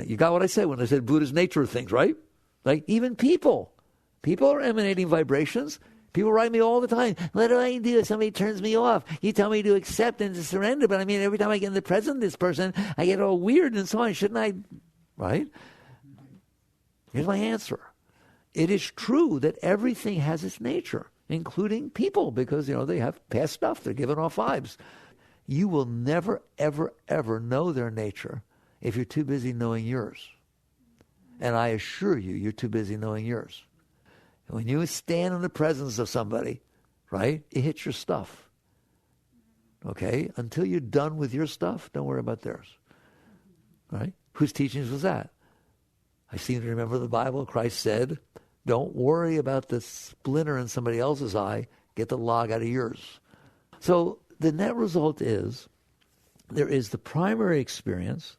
you got what I said when I said Buddha's nature of things, right? Like even people. People are emanating vibrations. People write me all the time. What do I do if somebody turns me off? You tell me to accept and to surrender, but I mean, every time I get in the presence of this person, I get all weird and so on. Shouldn't I? Right? Here's my answer. It is true that everything has its nature, including people, because, they have past stuff. They're giving off vibes. You will never, ever, ever know their nature if you're too busy knowing yours. And I assure you, you're too busy knowing yours. When you stand in the presence of somebody, right, it hits your stuff. Okay? Until you're done with your stuff, don't worry about theirs. Right? Whose teachings was that? I seem to remember the Bible. Christ said, don't worry about the splinter in somebody else's eye. Get the log out of yours. So the net result is there is the primary experience.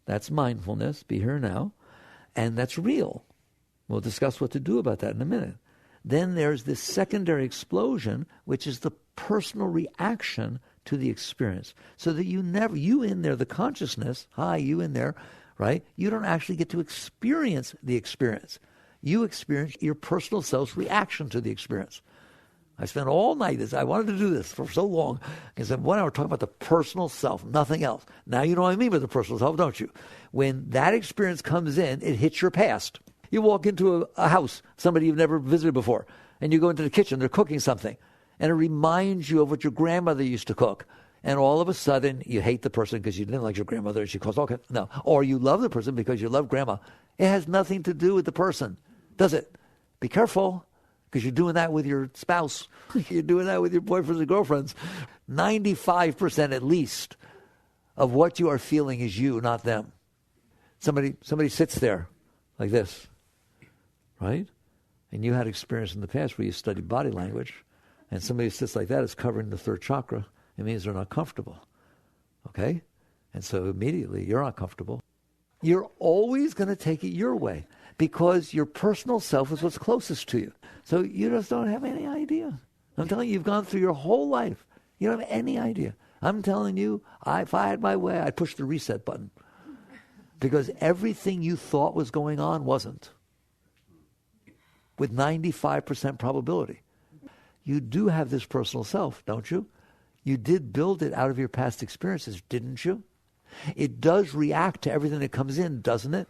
That's mindfulness, be here now. And that's real. We'll discuss what to do about that in a minute. Then there's this secondary explosion, which is the personal reaction to the experience. So that you in there, the consciousness, you in there, right? You don't actually get to experience the experience. You experience your personal self's reaction to the experience. I spent all night. I wanted to do this for so long. I said, 1 hour talking about the personal self, nothing else. Now you know what I mean by the personal self, don't you? When that experience comes in, it hits your past. You walk into a house, somebody you've never visited before, and you go into the kitchen, they're cooking something, and it reminds you of what your grandmother used to cook. And all of a sudden, you hate the person because you didn't like your grandmother and she caused all kinds. No. Or you love the person because you love grandma. It has nothing to do with the person, does it? Be careful, because you're doing that with your spouse. You're doing that with your boyfriends and girlfriends. 95% at least of what you are feeling is you, not them. Somebody sits there like this, right? And you had experience in the past where you studied body language, and somebody sits like that is covering the third chakra. It means they're not comfortable, okay? And so immediately you're uncomfortable. You're always going to take it your way because your personal self is what's closest to you. So you just don't have any idea. I'm telling you, you've gone through your whole life. You don't have any idea. I'm telling you, if I had my way, I'd push the reset button. Because everything you thought was going on wasn't. With 95% probability. You do have this personal self, don't you? You did build it out of your past experiences, didn't you? It does react to everything that comes in, doesn't it?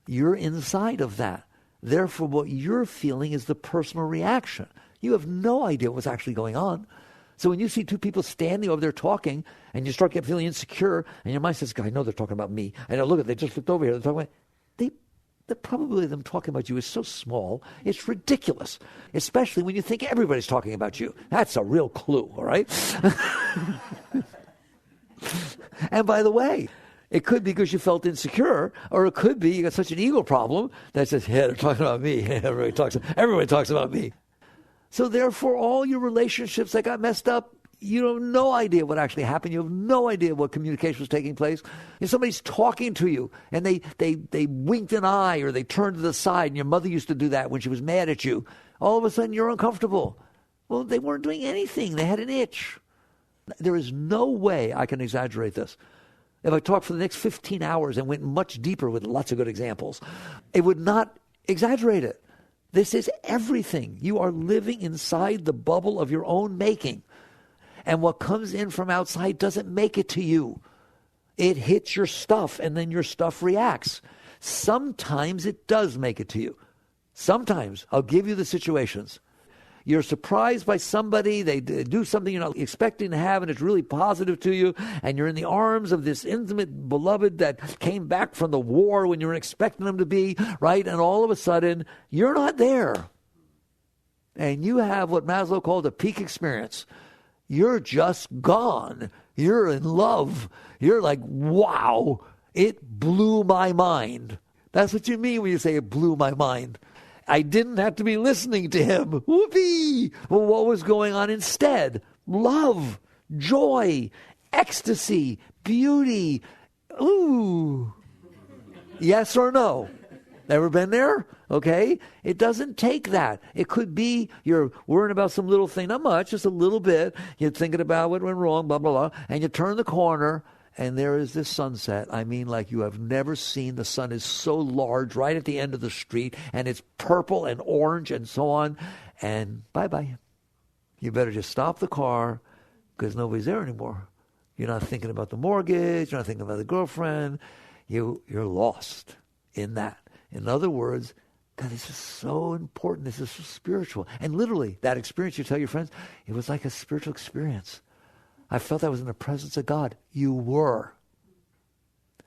You're inside of that. Therefore, what you're feeling is the personal reaction. You have no idea what's actually going on. So when you see two people standing over there talking, and you start getting feeling insecure, and your mind says, I know they're talking about me. I know, look, they just looked over here. They're talking about the probability of them talking about you is so small, it's ridiculous. Especially when you think everybody's talking about you. That's a real clue, all right? And by the way, it could be because you felt insecure, or it could be you got such an ego problem that says, yeah, they're talking about me. Everybody talks about me. So therefore, all your relationships that got messed up, you have no idea what actually happened. You have no idea what communication was taking place. If somebody's talking to you and they winked an eye or they turned to the side, and your mother used to do that when she was mad at you, all of a sudden you're uncomfortable. Well, they weren't doing anything. They had an itch. There is no way I can exaggerate this. If I talked for the next 15 hours and went much deeper with lots of good examples, it would not exaggerate it. This is everything. You are living inside the bubble of your own making. And what comes in from outside doesn't make it to you. It hits your stuff, and then your stuff reacts. Sometimes it does make it to you. Sometimes. I'll give you the situations. You're surprised by somebody, they do something you're not expecting to have, and it's really positive to you, and you're in the arms of this intimate beloved that came back from the war when you were expecting them to be, right? And all of a sudden, you're not there. And you have what Maslow called a peak experience. You're just gone. You're in love. You're like, wow, it blew my mind. That's what you mean when you say it blew my mind. I didn't have to be listening to him. Whoopee! Well, what was going on instead? Love, joy, ecstasy, beauty. Ooh. Yes or no? Never been there? Okay? It doesn't take that. It could be you're worrying about some little thing, not much, just a little bit. You're thinking about what went wrong, blah, blah, blah. And you turn the corner, and there is this sunset. I mean, like you have never seen. The sun is so large right at the end of the street, and it's purple and orange and so on. And bye-bye. You better just stop the car because nobody's there anymore. You're not thinking about the mortgage. You're not thinking about the girlfriend. You're lost in that. In other words, God, this is so important. This is so spiritual. And literally, that experience, you tell your friends, it was like a spiritual experience. I felt I was in the presence of God. You were.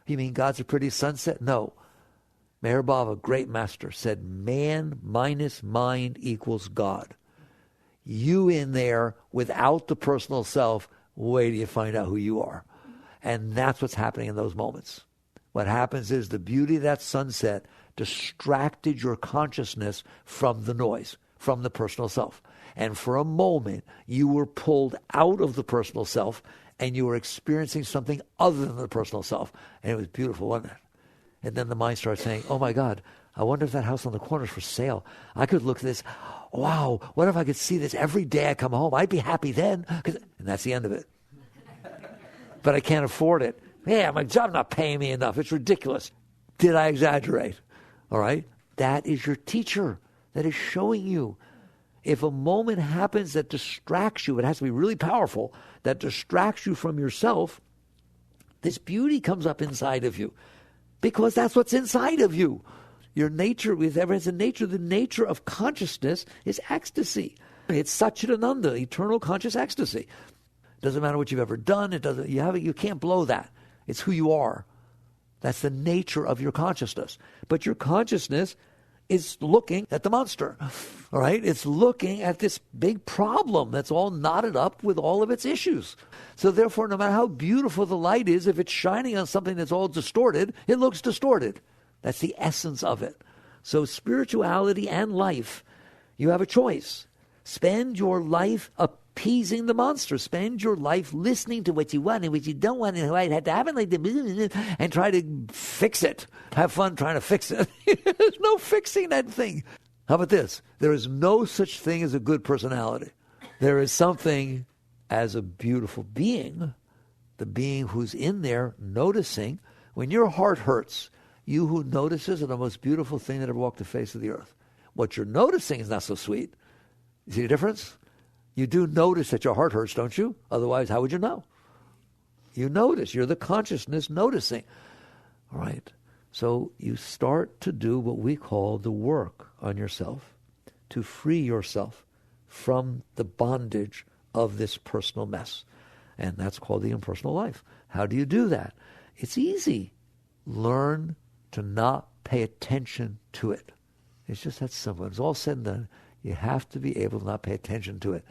You mean God's a pretty sunset? No. Meher Baba, great master, said man minus mind equals God. You in there without the personal self, wait till you find out who you are. And that's what's happening in those moments. What happens is the beauty of that sunset distracted your consciousness from the noise, from the personal self. And for a moment, you were pulled out of the personal self and you were experiencing something other than the personal self. And it was beautiful, wasn't it? And then the mind starts saying, oh my God, I wonder if that house on the corner is for sale. I could look at this. Wow, what if I could see this every day I come home? I'd be happy then. And that's the end of it. But I can't afford it. Yeah, my job's not paying me enough. It's ridiculous. Did I exaggerate? All right? That is your teacher that is showing you. If a moment happens that distracts you, it has to be really powerful, that distracts you from yourself, this beauty comes up inside of you because that's what's inside of you. Your nature, whatever has a nature, the nature of consciousness is ecstasy. It's Satchidananda, eternal conscious ecstasy. Doesn't matter what you've ever done. You can't blow that. It's who you are. That's the nature of your consciousness. But your consciousness is looking at the monster, all right? It's looking at this big problem that's all knotted up with all of its issues. So therefore, no matter how beautiful the light is, if it's shining on something that's all distorted, it looks distorted. That's the essence of it. So spirituality and life, you have a choice. Spend your life appeasing the monster. Spend your life listening to what you want and what you don't want, and it had to happen like this, and try to fix it. Have fun trying to fix it. There's no fixing that thing. How about this? There is no such thing as a good personality. There is something as a beautiful being, the being who's in there noticing. When your heart hurts, you who notices are the most beautiful thing that ever walked the face of the earth. What you're noticing is not so sweet. You see the difference? You do notice that your heart hurts, don't you? Otherwise, how would you know? You notice. You're the consciousness noticing. All right. So you start to do what we call the work on yourself to free yourself from the bondage of this personal mess. And that's called the impersonal life. How do you do that? It's easy. Learn to not pay attention to it. It's just that simple. It's all said and done. You have to be able to not pay attention to it.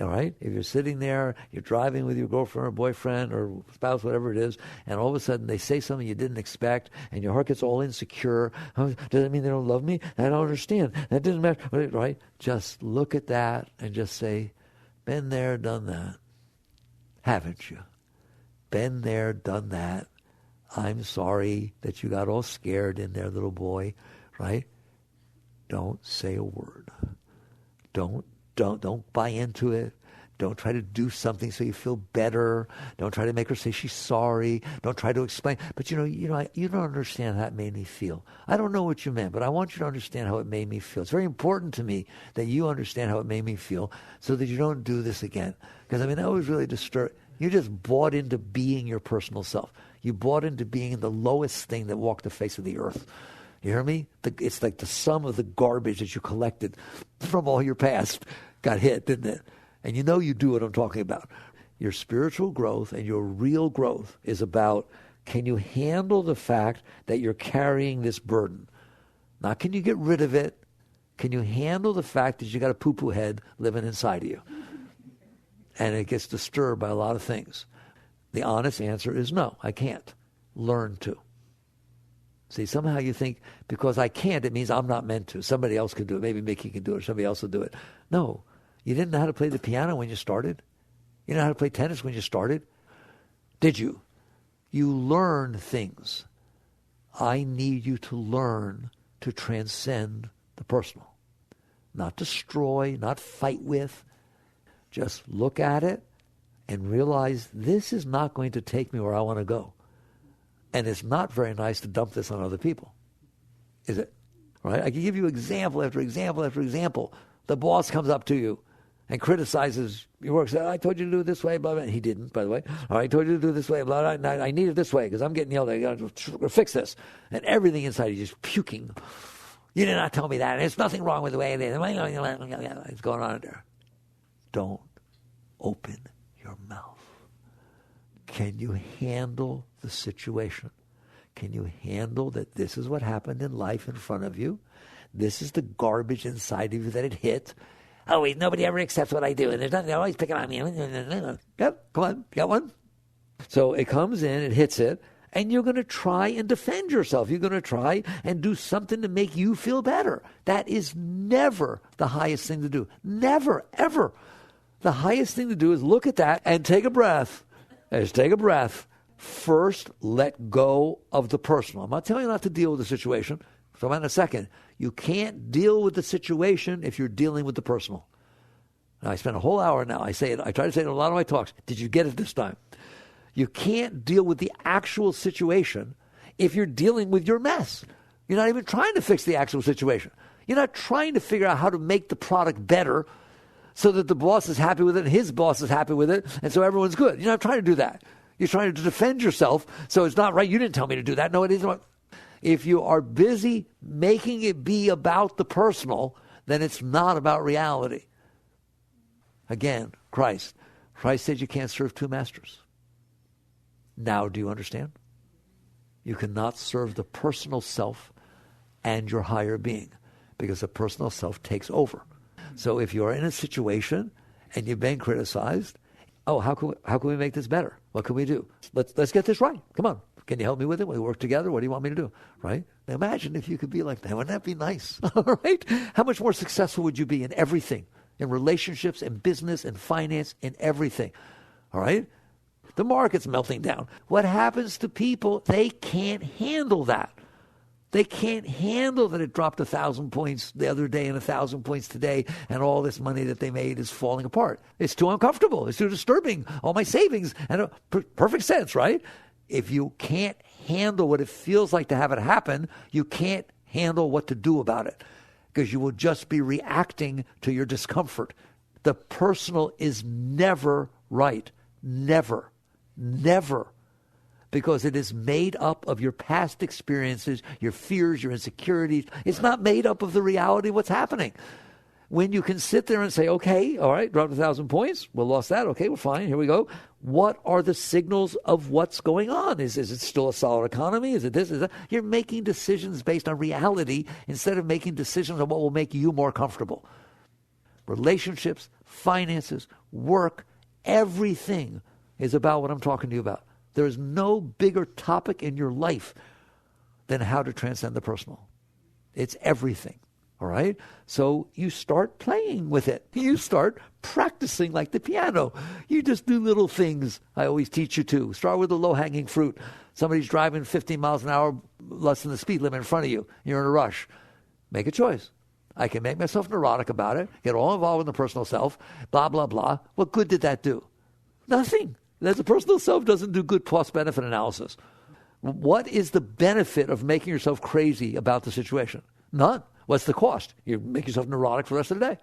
All right? If you're sitting there, you're driving with your girlfriend or boyfriend or spouse, whatever it is, and all of a sudden they say something you didn't expect, and your heart gets all insecure. Does that mean they don't love me? I don't understand. That doesn't matter. Right? Just look at that and just say, been there, done that. Haven't you? Been there, done that. I'm sorry that you got all scared in there, little boy. Right? Don't say a word. Don't buy into it. Don't try to do something so you feel better. Don't try to make her say she's sorry. Don't try to explain. But you don't understand how it made me feel. I don't know what you meant, but I want you to understand how it made me feel. It's very important to me that you understand how it made me feel so that you don't do this again. Because that was really disturbing. You just bought into being your personal self. You bought into being the lowest thing that walked the face of the earth. You hear me? It's like the sum of the garbage that you collected from all your past got hit, didn't it? And you do what I'm talking about. Your spiritual growth and your real growth is about, can you handle the fact that you're carrying this burden? Not can you get rid of it. Can you handle the fact that you got a poo-poo head living inside of you? And it gets disturbed by a lot of things. The honest answer is no, I can't. Learn to. See, somehow you think, because I can't, it means I'm not meant to. Somebody else could do it. Maybe Mickey can do it, or somebody else will do it. No, you didn't know how to play the piano when you started. You didn't know how to play tennis when you started. Did you? You learn things. I need you to learn to transcend the personal. Not destroy, not fight with. Just look at it and realize this is not going to take me where I want to go. And it's not very nice to dump this on other people, is it? Right? I can give you example after example after example. The boss comes up to you and criticizes your work. Says, I told you to do it this way, blah, blah. He didn't, by the way. I told you to do it this way, blah, blah. I need it this way because I'm getting yelled at. Fix this. And everything inside is just puking. You did not tell me that. There's nothing wrong with the way it is. It's going on in there. Don't open your mouth. Can you handle the situation? Can you handle that this is what happened in life in front of you? This is the garbage inside of you that it hit. Oh, wait, nobody ever accepts what I do, and there's nothing, they're always picking on me. Yep, come on, got one? So it comes in, it hits it, and you're going to try and defend yourself. You're going to try and do something to make you feel better. That is never the highest thing to do. Never, ever. The highest thing to do is look at that and take a breath. Just take a breath. First, let go of the personal. I'm not telling you not to deal with the situation. So in a second, you can't deal with the situation if you're dealing with the personal. Now, I spent a whole hour now. I try to say it in a lot of my talks. Did you get it this time? You can't deal with the actual situation if you're dealing with your mess. You're not even trying to fix the actual situation. You're not trying to figure out how to make the product better so that the boss is happy with it and his boss is happy with it, and so everyone's good. You're not trying to do that. You're trying to defend yourself, so it's not right. You didn't tell me to do that. No, it isn't. If you are busy making it be about the personal, then it's not about reality. Again, Christ. Christ said you can't serve two masters. Now do you understand? You cannot serve the personal self and your higher being, because the personal self takes over. So if you're in a situation and you've been criticized, how can we make this better? What can we do? Let's get this right. Come on. Can you help me with it? We work together. What do you want me to do? Right? Now imagine if you could be like that. Wouldn't that be nice? All right? How much more successful would you be in everything? In relationships, in business, in finance, in everything. All right? The market's melting down. What happens to people? They can't handle that. They can't handle that it dropped 1,000 points the other day and 1,000 points today, and all this money that they made is falling apart. It's too uncomfortable. It's too disturbing. All my savings. And perfect sense, right? If you can't handle what it feels like to have it happen, you can't handle what to do about it, because you will just be reacting to your discomfort. The personal is never right. Never. Never. Because it is made up of your past experiences, your fears, your insecurities. It's not made up of the reality of what's happening. When you can sit there and say, okay, all right, dropped 1,000 points. We lost that. Okay, we're fine. Here we go. What are the signals of what's going on? Is it still a solid economy? Is it this? Is that? You're making decisions based on reality instead of making decisions on what will make you more comfortable. Relationships, finances, work, everything is about what I'm talking to you about. There is no bigger topic in your life than how to transcend the personal. It's everything. All right? So you start playing with it. You start practicing like the piano. You just do little things I always teach you to. Start with the low-hanging fruit. Somebody's driving 15 miles an hour less than the speed limit in front of you. You're in a rush. Make a choice. I can make myself neurotic about it, get all involved in the personal self, blah, blah, blah. What good did that do? Nothing. The personal self doesn't do good cost-benefit analysis. What is the benefit of making yourself crazy about the situation? None. What's the cost? You make yourself neurotic for the rest of the day.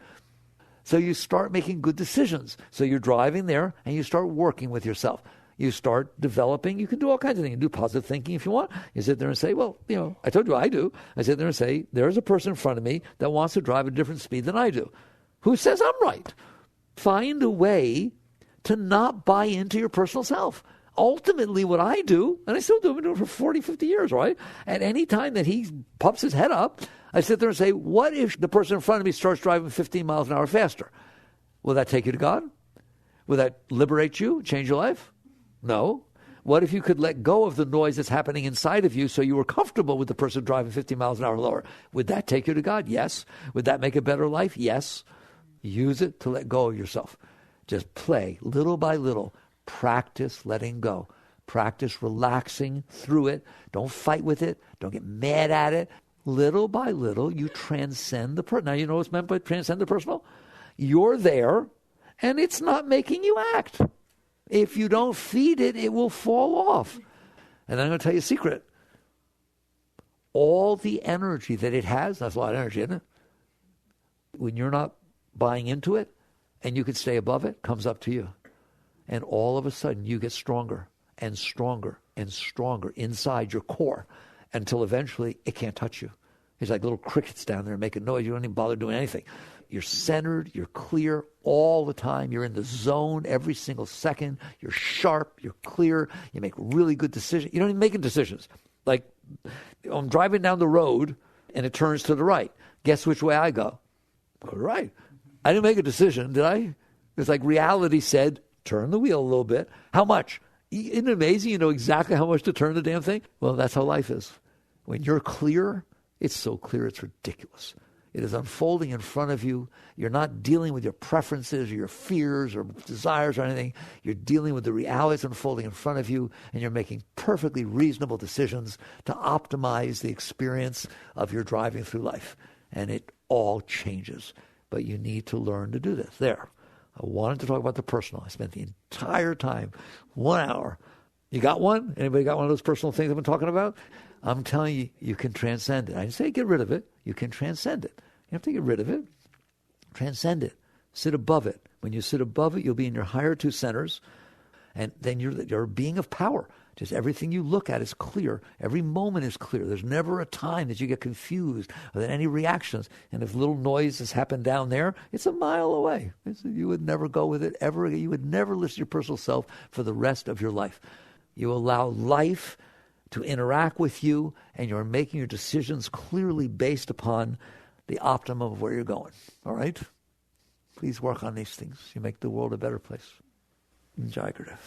So you start making good decisions. So you're driving there and you start working with yourself. You start developing. You can do all kinds of things. You can do positive thinking if you want. You sit there and say, well, I told you I do. I sit there and say, there's a person in front of me that wants to drive at a different speed than I do. Who says I'm right? Find a way to not buy into your personal self. Ultimately, what I do, and I still do, I've been doing it for 40, 50 years, right? At any time that he pops his head up, I sit there and say, what if the person in front of me starts driving 15 miles an hour faster? Will that take you to God? Will that liberate you, change your life? No. What if you could let go of the noise that's happening inside of you so you were comfortable with the person driving 50 miles an hour lower? Would that take you to God? Yes. Would that make a better life? Yes. Use it to let go of yourself. Just play little by little. Practice letting go. Practice relaxing through it. Don't fight with it. Don't get mad at it. Little by little, you transcend the personal. Now, you know what's meant by transcend the personal? You're there, and it's not making you act. If you don't feed it, it will fall off. And I'm going to tell you a secret. All the energy that it has, that's a lot of energy, isn't it? When you're not buying into it, and you can stay above it, comes up to you. And all of a sudden, you get stronger and stronger and stronger inside your core until eventually it can't touch you. It's like little crickets down there making noise. You don't even bother doing anything. You're centered. You're clear all the time. You're in the zone every single second. You're sharp. You're clear. You make really good decisions. You don't even make decisions. Like, I'm driving down the road, and it turns to the right. Guess which way I go? Go right. I didn't make a decision, did I? It's like reality said, turn the wheel a little bit. How much? Isn't it amazing you know exactly how much to turn the damn thing? Well, that's how life is. When you're clear, it's so clear it's ridiculous. It is unfolding in front of you. You're not dealing with your preferences or your fears or desires or anything. You're dealing with the realities unfolding in front of you, and you're making perfectly reasonable decisions to optimize the experience of your driving through life. And it all changes. But you need to learn to do this. There. I wanted to talk about the personal. I spent the entire time, 1 hour. You got one? Anybody got one of those personal things I've been talking about? I'm telling you, you can transcend it. I didn't say get rid of it. You can transcend it. You have to get rid of it. Transcend it. Sit above it. When you sit above it, you'll be in your higher two centers, and then you're a being of power. Just everything you look at is clear. Every moment is clear. There's never a time that you get confused or that any reactions. And if little noise has happened down there, it's a mile away. You would never go with it ever again. You would never listen to your personal self for the rest of your life. You allow life to interact with you, and you're making your decisions clearly based upon the optimum of where you're going. All right? Please work on these things. You make the world a better place. Jai Gurudev.